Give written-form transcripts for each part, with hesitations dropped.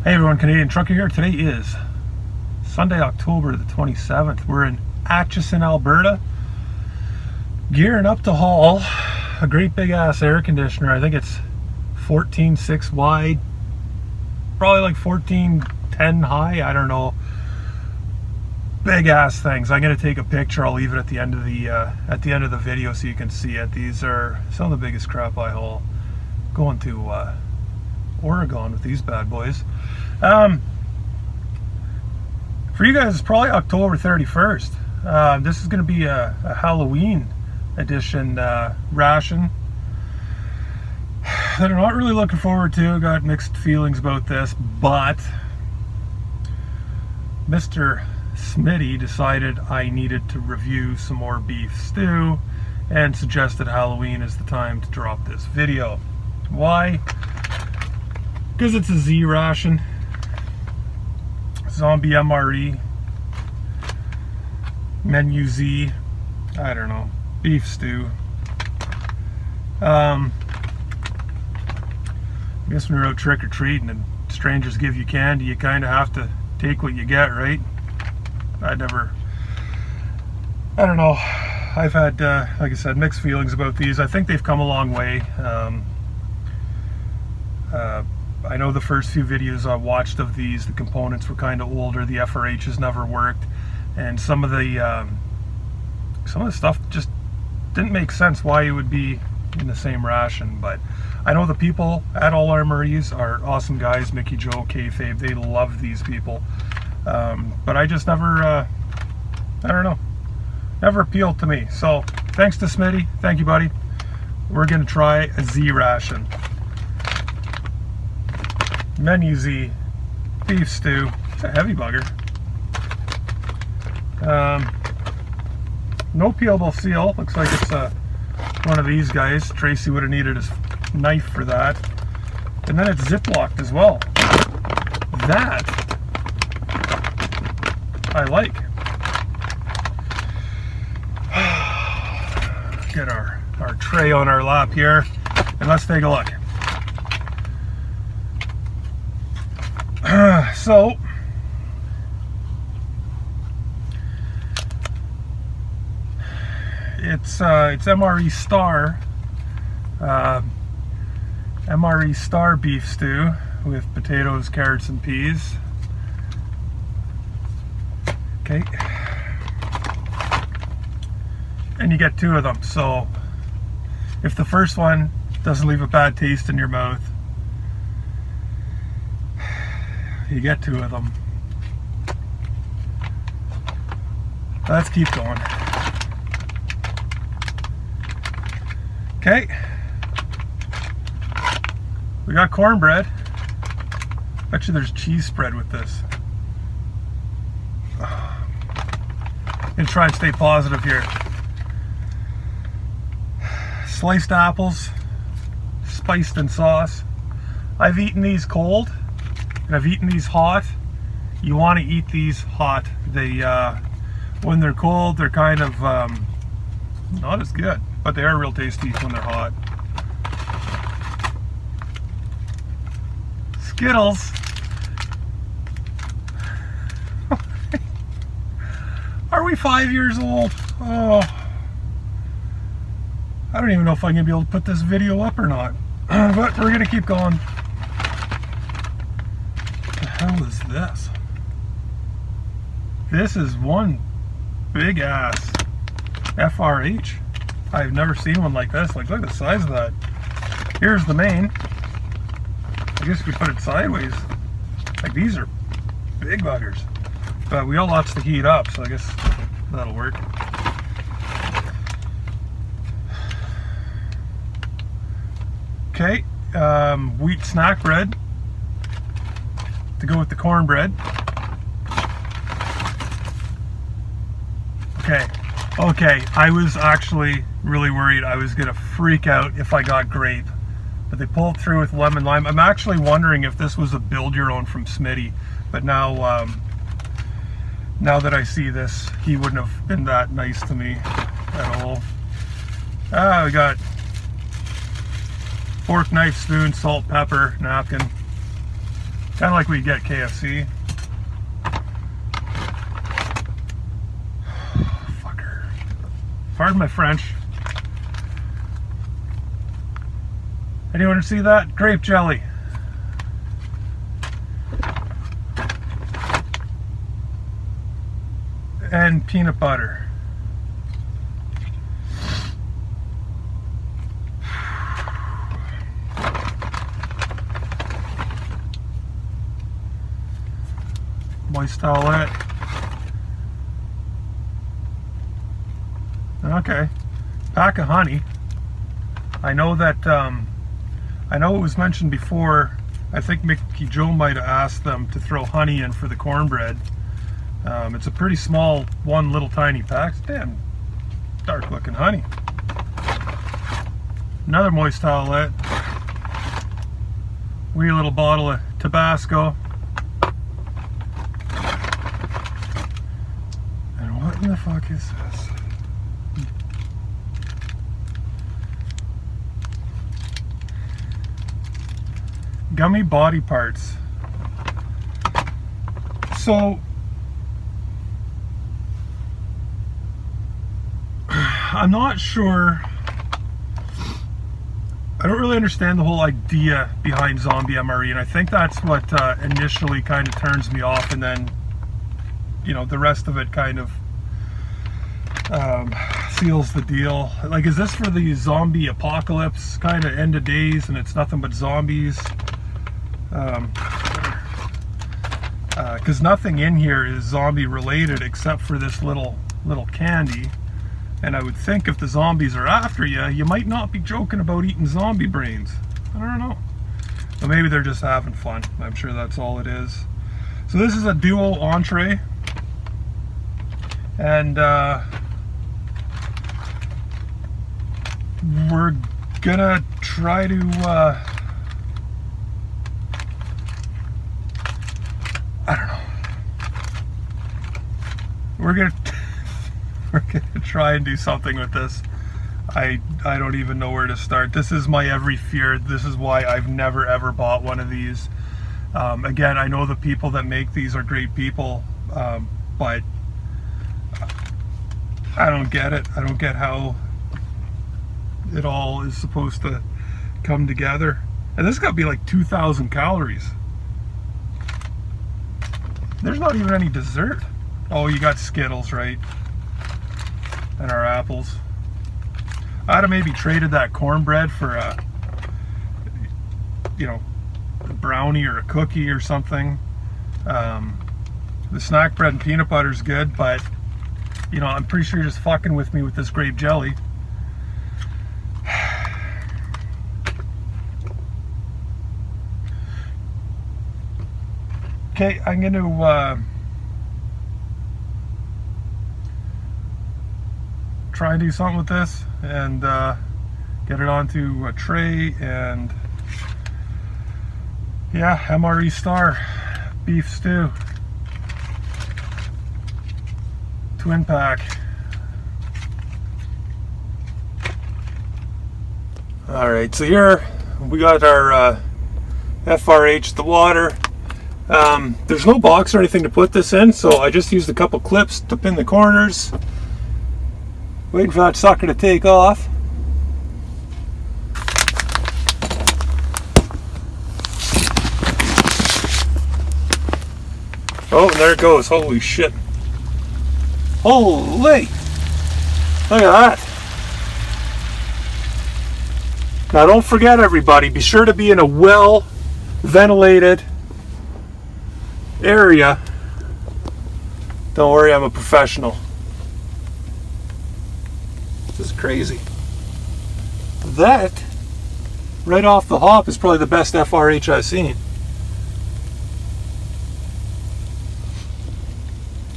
Hey everyone, Canadian Trucker here. Today is Sunday, October the 27th. We're in Atchison, Alberta, gearing up to haul a great big ass air conditioner. I think it's 14.6 wide, probably like 14.10 high. I don't know. Big ass things. I'm gonna take a picture. I'll leave it at the end of the video so you can see it. These are some of the biggest crap I haul. Going to Oregon with these bad boys. For you guys, it's probably October 31st. This is going to be a Halloween edition ration that I'm not really looking forward to. Got mixed feelings about this, but Mr. Smitty decided I needed to review some more beef stew and suggested Halloween is the time to drop this video. Why? Because it's a Z ration, zombie MRE, menu Z, I don't know, beef stew. I guess when you're out trick-or-treating and strangers give you candy, you kind of have to take what you get, right? I don't know, I've had, like I said, mixed feelings about these. I think they've come a long way. I know the first few videos I watched of these, the components were kind of older, the FRHs never worked, and some of the stuff just didn't make sense why it would be in the same ration. But I know the people at All Armories are awesome guys, Mickey, Joe, Kayfabe, they love these people. But I just never, I don't know, never appealed to me. So thanks to Smitty, thank you buddy. We're gonna try a Z ration. Menu Z, beef stew. It's a heavy bugger. No peelable seal. Looks like it's one of these guys. Tracy would have needed his knife for that. And then it's ziplocked as well. That I like. Get our tray on our lap here, and let's take a look. So it's MRE Star beef stew with potatoes, carrots, and peas. Okay, and you get two of them. So if the first one doesn't leave a bad taste in your mouth, you get two of them. Let's keep going. Okay. We got cornbread. Actually, there's cheese spread with this. Gonna try and stay positive here. Sliced apples, spiced in sauce. I've eaten these cold. And I've eaten these hot. You want to eat these hot. They, when they're cold, they're kind of not as good, but they are real tasty when they're hot. Skittles. Are we 5 years old? Oh, I don't even know if I'm gonna be able to put this video up or not. But we're gonna keep going. What the hell is this? This is one big ass FRH. I've never seen one like this. Like, look at the size of that. Here's the main. I guess you could put it sideways. Like, these are big buggers. But we got lots to heat up, so I guess that'll work. Okay, wheat snack bread to go with the cornbread. Okay, I was actually really worried I was gonna freak out if I got grape, but they pulled through with lemon lime. I'm actually wondering if this was a build your own from Smitty, but now now that I see this, he wouldn't have been that nice to me at all. We got fork, knife, spoon, salt, pepper, napkin. Kind of like we get KFC. Fucker. Pardon my French. Anyone see that? Grape jelly. And peanut butter. Moist towelette. Okay. Pack of honey. I know that, I know it was mentioned before, I think Mickey Joe might have asked them to throw honey in for the cornbread. It's a pretty small, one little tiny pack. Damn dark looking honey. Another moist towelette. Wee little bottle of Tabasco. And what in the fuck is this? Gummy body parts. So I'm not sure. I don't really understand the whole idea behind zombie MRE, and I think that's what initially kind of turns me off, and then, you know, the rest of it kind of seals the deal. Like, is this for the zombie apocalypse kind of end of days, and it's nothing but zombies? Because nothing in here is zombie related except for this little candy. And I would think if the zombies are after you, you might not be joking about eating zombie brains. I don't know. But maybe they're just having fun. I'm sure that's all it is. So this is a duo entree. And we're gonna try to I don't know. We're gonna try and do something with this. I don't even know where to start. This is my every fear. This is why I've never ever bought one of these. Again, I know the people that make these are great people, but I don't get it. I don't get how it all is supposed to come together. And this got to be like 2,000 calories. There's not even any dessert. Oh, you got Skittles, right? And our apples. I'd have maybe traded that cornbread for a, you know, a brownie or a cookie or something. The snack bread and peanut butter is good, but, you know, I'm pretty sure you're just fucking with me with this grape jelly. Okay, I'm going to try and do something with this and get it onto a tray. And yeah, MRE Star beef stew, twin pack. All right, so here we got our FRH, the water. There's no box or anything to put this in, so I just used a couple clips to pin the corners. Waiting for that sucker to take off. Oh, and there it goes. Holy shit. Holy! Look at that. Now don't forget, everybody, be sure to be in a well ventilated area. Don't worry, I'm a professional. This is crazy. That, right off the hop, is probably the best FRH I've seen.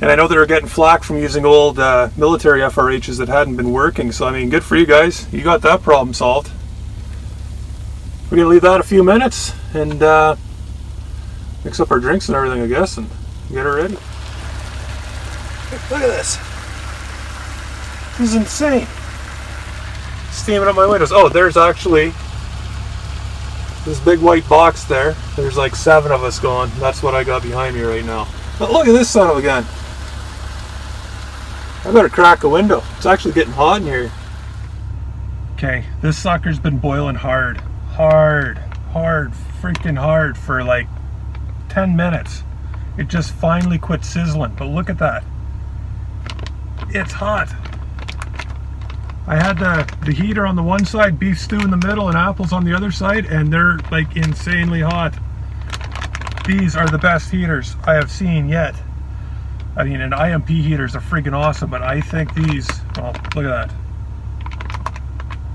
And I know they were getting flack from using old military FRHs that hadn't been working, so I mean, good for you guys. You got that problem solved. We're going to leave that a few minutes and mix up our drinks and everything, I guess, and get her ready. Look at this. This is insane. Steaming up my windows. Oh, there's actually this big white box there, there's like 7 of us going. That's what I got behind me right now. But look at this son of a gun. I better crack a window. It's actually getting hot in here. Okay, this sucker's been boiling hard, freaking hard for like 10 minutes. It just finally quit sizzling, but look at that. It's hot. I had the heater on the one side, beef stew in the middle, and apples on the other side, and they're like insanely hot. These are the best heaters I have seen yet. I mean, an IMP heaters are freaking awesome, but I think these, well, look at that.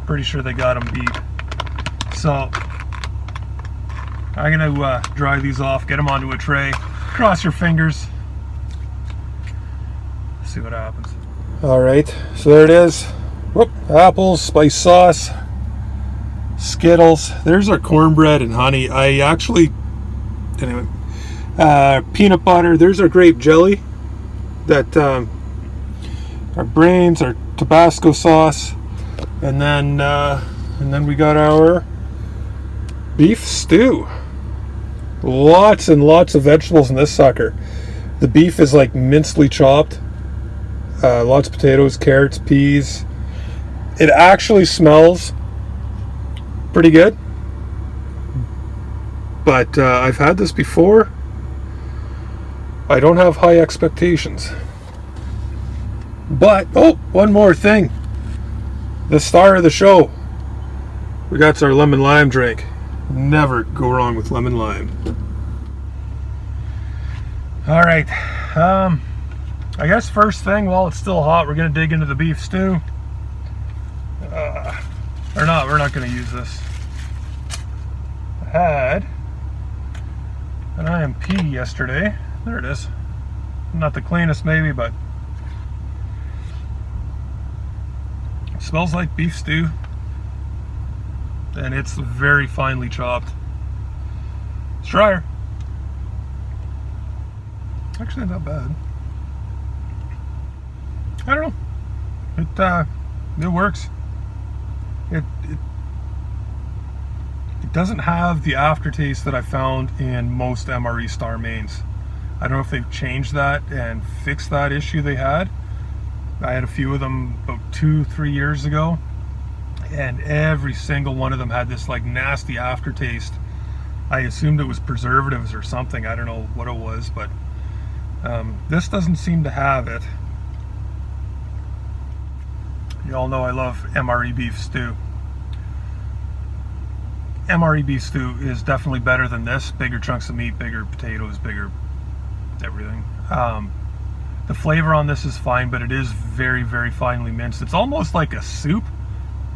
Pretty sure they got them beat. So I'm gonna dry these off, get them onto a tray. Cross your fingers. See what happens. All right, so there it is. Whoop, apples, spice sauce, Skittles. There's our cornbread and honey. I actually, anyway, peanut butter. There's our grape jelly. That our brains, our Tabasco sauce, and then we got our beef stew. Lots and lots of vegetables in this sucker. The beef is like mincely chopped. Lots of potatoes, carrots, peas. It actually smells pretty good. But I've had this before. I don't have high expectations. But, oh, one more thing. The star of the show. We got our lemon lime drink. Never go wrong with lemon lime. All right. I guess first thing, while it's still hot, we're going to dig into the beef stew. Or not, we're not going to use this. I had an IMP yesterday. There it is. Not the cleanest maybe, but it smells like beef stew. And it's very finely chopped. It's drier. Actually not bad. I don't know. It works. It doesn't have the aftertaste that I found in most MRE Star mains. I don't know if they've changed that and fixed that issue they had. I had a few of them about 2-3 years ago, and every single one of them had this like nasty aftertaste. I assumed it was preservatives or something. I don't know what it was, but this doesn't seem to have it. You all know I love MRE beef stew. MRE beef stew is definitely better than this. Bigger chunks of meat, bigger potatoes, bigger everything. The flavor on this is fine, but it is very, very finely minced. It's almost like a soup.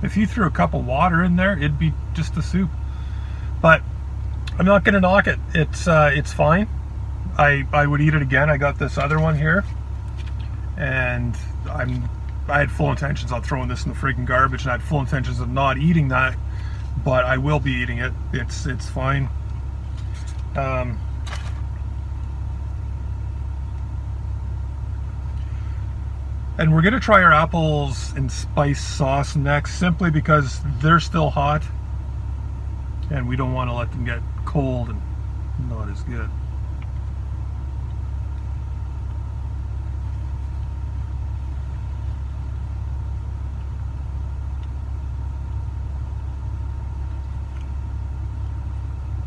If you threw a cup of water in there, it'd be just a soup. But I'm not gonna knock it. It's fine. I would eat it again. I got this other one here, and I had full intentions on throwing this in the freaking garbage, and I had full intentions of not eating that, but I will be eating it. It's fine. And we're gonna try our apples and spice sauce next, simply because they're still hot, and we don't want to let them get cold and not as good.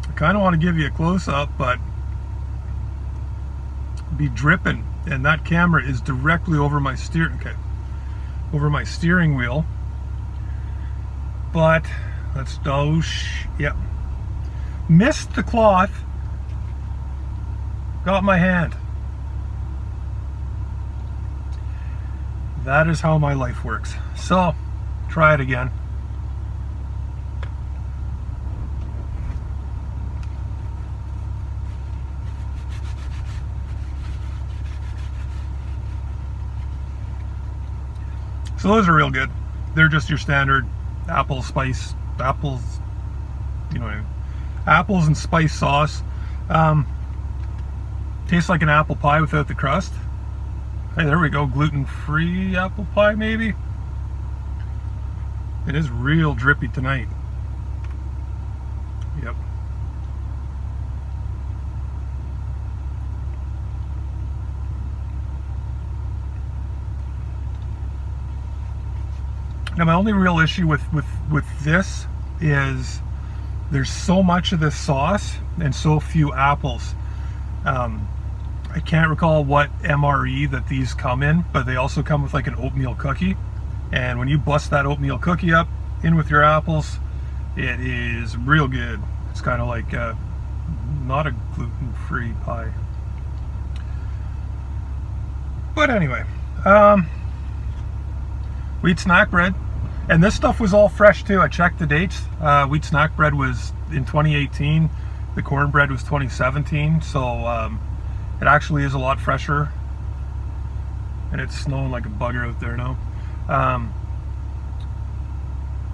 I kind of want to give you a close-up, but be dripping, and that camera is directly over my steering wheel. But let's douse. Yep, missed the cloth, got my hand. That is how my life works. So try it again. So those are real good. They're just your standard apples, you know, apples and spice sauce. Tastes like an apple pie without the crust. Hey, there we go, gluten-free apple pie maybe. It is real drippy tonight. Yep. Now, my only real issue with this is there's so much of this sauce and so few apples. I can't recall what MRE that these come in, but they also come with like an oatmeal cookie. And when you bust that oatmeal cookie up in with your apples, it is real good. It's kind of like not a gluten-free pie. But anyway, wheat snack bread. And this stuff was all fresh too. I checked the dates. Wheat snack bread was in 2018. The cornbread was 2017. So it actually is a lot fresher. And it's snowing like a bugger out there now.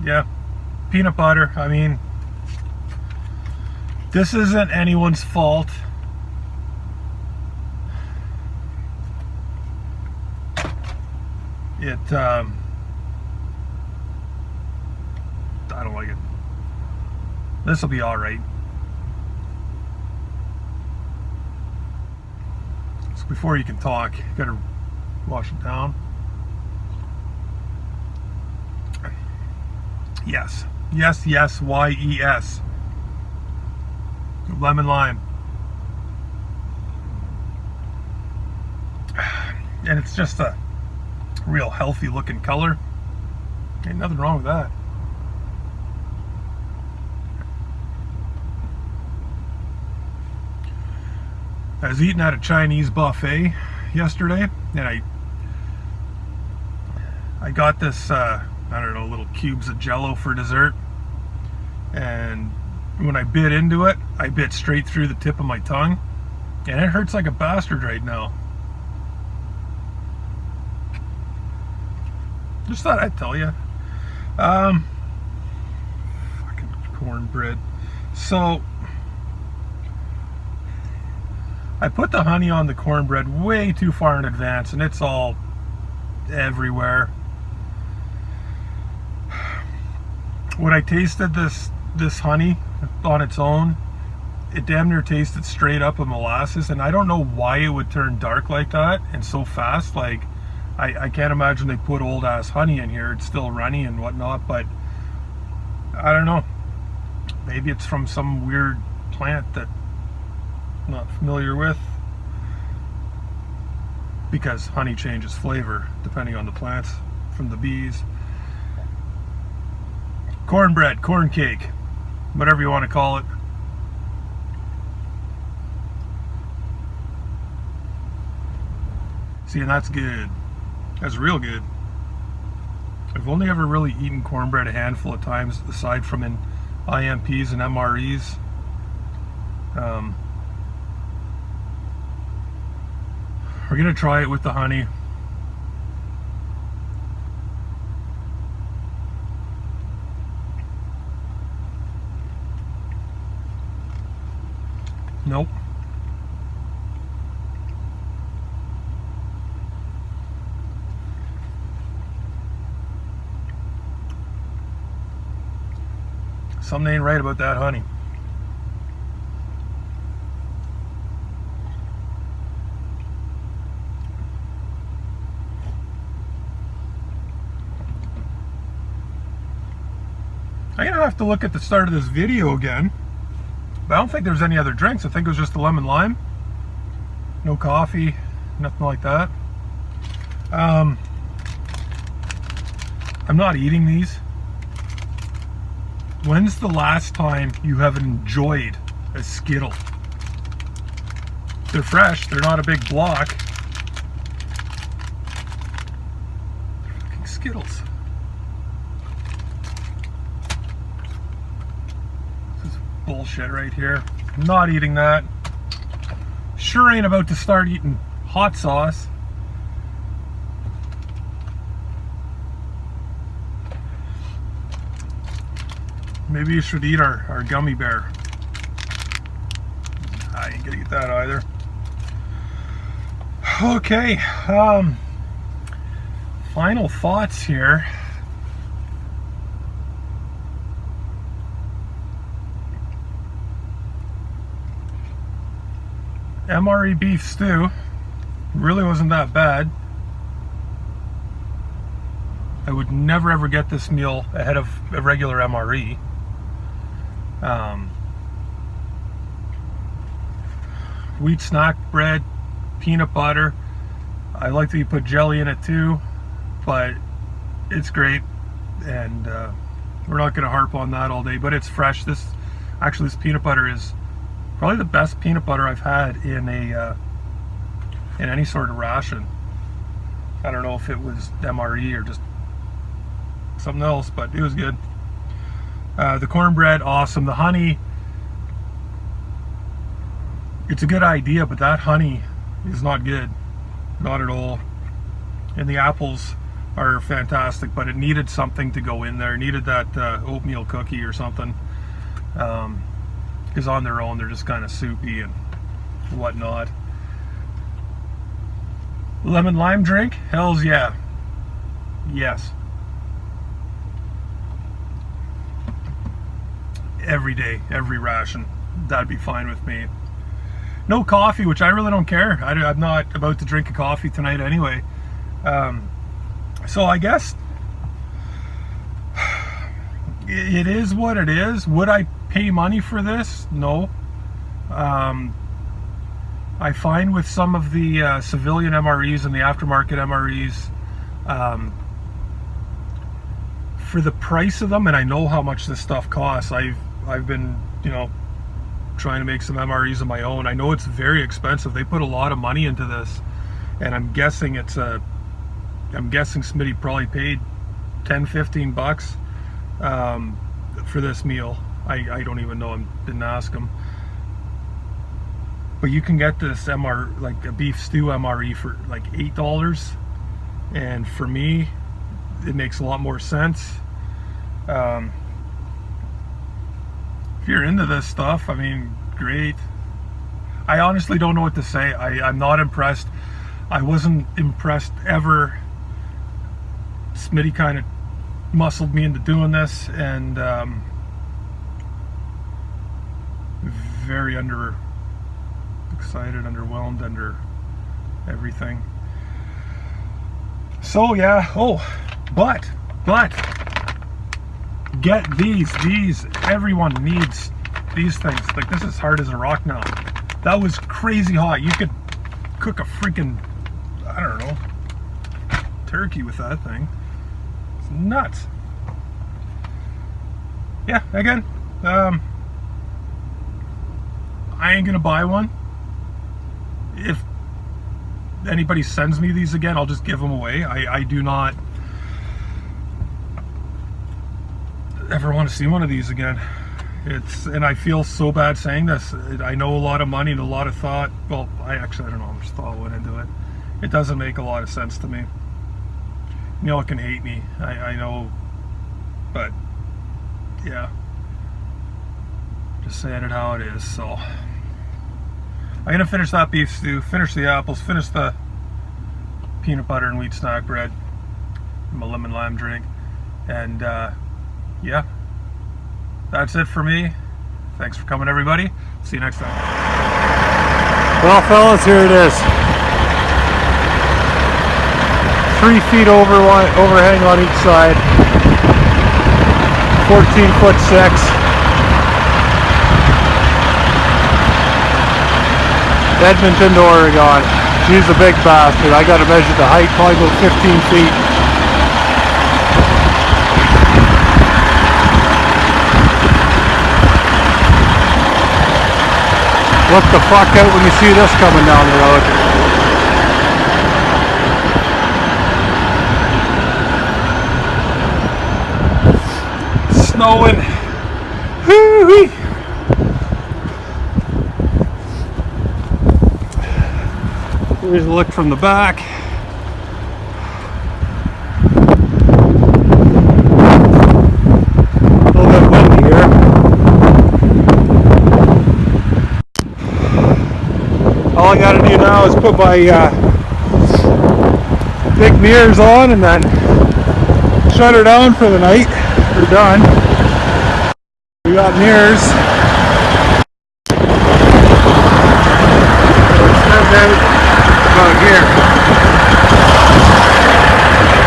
Yeah, peanut butter. I mean, this isn't anyone's fault. I don't like it. This will be all right. So before you can talk, you gotta wash it down. Yes, yes, yes, Y-E-S. Lemon lime. And it's just a real healthy looking color. Ain't nothing wrong with that. I was eating at a Chinese buffet yesterday, and I got this I don't know, little cubes of Jello for dessert, and when I bit into it, I bit straight through the tip of my tongue, and it hurts like a bastard right now. Just thought I'd tell you. Fucking cornbread. So I put the honey on the cornbread way too far in advance, and it's all everywhere. When I tasted this honey on its own, it damn near tasted straight up of molasses, and I don't know why it would turn dark like that and so fast. Like, I can't imagine they put old ass honey in here. It's still runny and whatnot, but I don't know. Maybe it's from some weird plant that I'm not familiar with, because honey changes flavor depending on the plants from the bees. Cornbread, corn cake, whatever you want to call it. See, and that's good. That's real good. I've only ever really eaten cornbread a handful of times, aside from in IMPs and MREs. We're gonna try it with the honey. Nope. Something ain't right about that honey. I'm gonna have to look at the start of this video again. But I don't think there's any other drinks. I think it was just the lemon lime. No coffee, nothing like that. I'm not eating these. When's the last time you have enjoyed a Skittle? They're fresh, they're not a big block. They're fucking Skittles. This is bullshit right here. I'm not eating that. Sure ain't about to start eating hot sauce. Maybe you should eat our gummy bear. I ain't gonna eat that either. Okay, final thoughts here. MRE beef stew really wasn't that bad. I would never ever get this meal ahead of a regular MRE. Wheat snack bread, peanut butter. I like that you put jelly in it too, but it's great, and we're not going to harp on that all day, but it's fresh. This peanut butter is probably the best peanut butter I've had in any sort of ration. I don't know if it was MRE or just something else, but it was good. The cornbread, awesome. The honey, it's a good idea, but that honey is not good, not at all. And the apples are fantastic, but it needed something to go in there. It needed that oatmeal cookie or something, because on their own they're just kind of soupy and whatnot. Lemon lime drink, hells yeah, yes. Every day, every ration, that'd be fine with me. No coffee, which I really don't care. I'm not about to drink a coffee tonight anyway. So I guess it is what it is. Would I pay money for this? No. I find with some of the civilian MREs and the aftermarket MREs, for the price of them, and I know how much this stuff costs. I've been, trying to make some MREs of my own. I know it's very expensive. They put a lot of money into this, and I'm guessing Smitty probably paid 10-15 bucks for this meal. I don't even know. I didn't ask him. But you can get this like a beef stew MRE for like $8, and for me, it makes a lot more sense. If you're into this stuff, I mean, great. I honestly don't know what to say. I'm not impressed. I wasn't impressed ever. Smitty kind of muscled me into doing this, and very excited, underwhelmed, under everything. So yeah, but get these, everyone needs these things. Like, this is hard as a rock now. That was crazy hot. You could cook a freaking, I don't know, turkey with that thing. It's nuts. Yeah, again, I ain't gonna buy one. If anybody sends me these again, I'll just give them away. I do not ever want to see one of these again. And I feel so bad saying this. I know a lot of money and a lot of thought. Well, I don't know how much thought went into it. It doesn't make a lot of sense to me. Neil can hate me, I know, but yeah, just saying it how it is. So I'm gonna finish that beef stew, finish the apples, finish the peanut butter and wheat snack bread, my lemon lime drink, and yeah, that's it for me. Thanks for coming, everybody. See you next time. Well, fellas, here it is. 3 feet overhang on each side. 14'6". Edmonton to Oregon. She's a big bastard. I gotta measure the height, probably about 15 feet. Look the fuck out when you see this coming down the road. Snowing. Woo-wee. Here's a look from the back. A little bit windy here. All I gotta do now is put my big mirrors on and then shut her down for the night. We're done. We got mirrors.